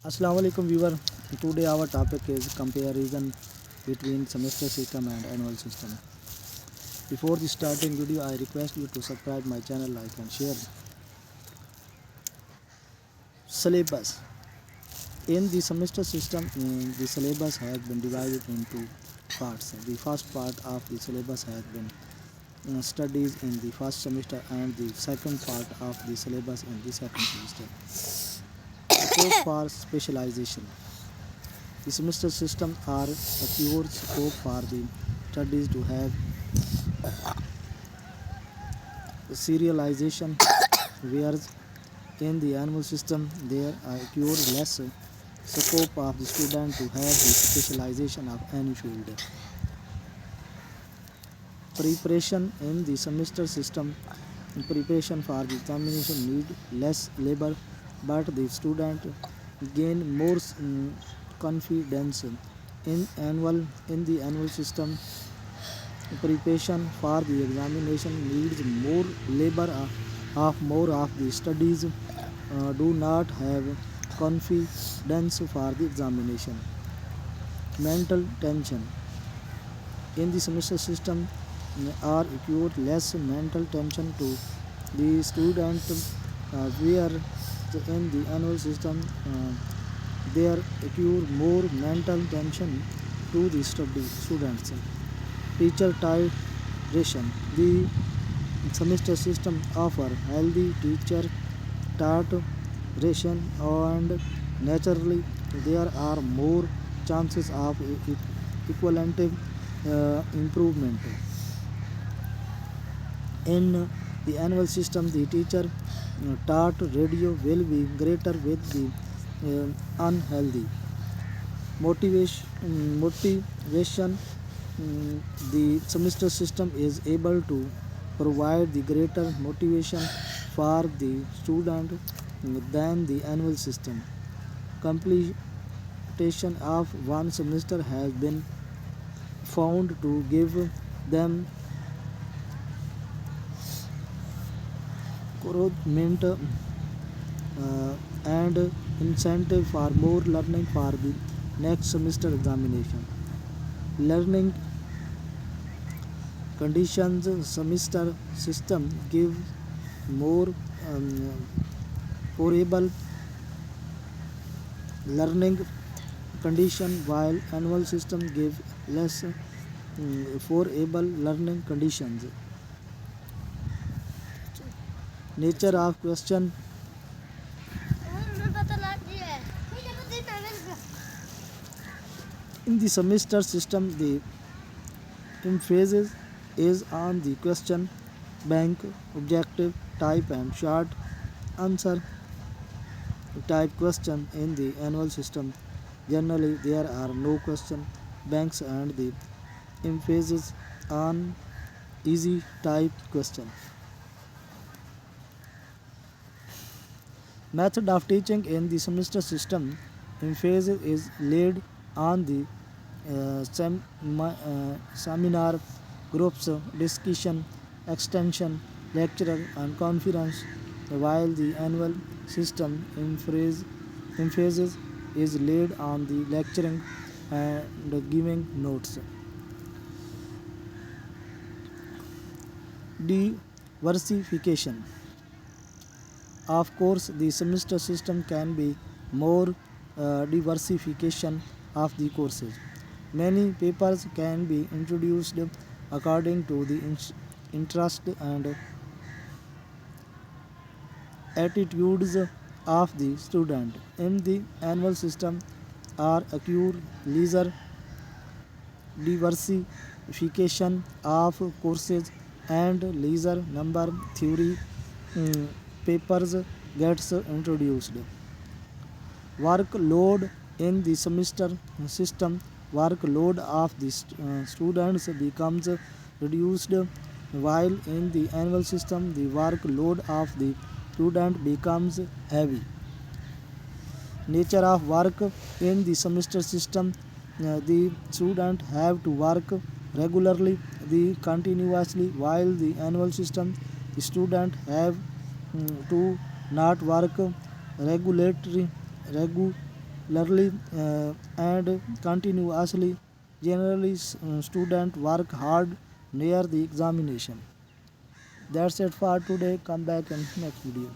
Assalamu alaikum viewer. Today our topic is comparison between semester system and annual system. Before the starting video, I request you to subscribe my channel, like and share. Syllabus. In the semester system, the syllabus has been divided into parts. The first part of the syllabus has been studies in the first semester and the second part of the syllabus in the second semester. Scope for specialization. The semester system are a pure scope for the studies to have serialization, whereas in the annual system there are pure less scope of the student to have the specialization of any field. Preparation in the semester system, preparation for the examination need less labor, but the student gain more confidence. In the annual system, preparation for the examination needs more labor of more of the studies do not have confidence for the examination. Mental tension in the semester system are equate less mental tension to the student, where in the annual system there occur more mental tension to the students. Teacher titration. The semester system offer healthy teacher titration, and naturally there are more chances of equivalent improvement. In the annual system, the teacher taught radio will be greater with the unhealthy motivation. The semester system is able to provide the greater motivation for the student than the annual system. Completion of one semester has been found to give them encouragement and incentive for more learning for the next semester examination. Learning conditions semester system give more favorable learning condition, while annual system give less favorable learning conditions. Nature of question. In the semester system, the emphasis is on the question bank, objective type and short answer type question. In the annual system, generally there are no question banks and the emphasis on easy type question. Method of teaching in the semester system, emphasis is laid on the seminar groups, discussion, extension, lecture and conference, while the annual system emphasis is laid on the lecturing and giving notes. Diversification. Of course, the semester system can be more diversification of the courses. Many papers can be introduced according to the interest and attitudes of the student. In the annual system are occur leisure diversification of courses and leisure number theory papers gets introduced. Workload in the semester system, workload of the students becomes reduced, while in the annual system the workload of the student becomes heavy. Nature of work in the semester system, the student have to work regularly, the continuously, while the annual system the student have to not work regulatory learly and continuously. Generally, student work hard near the examination. That's it for today. Come back in next video.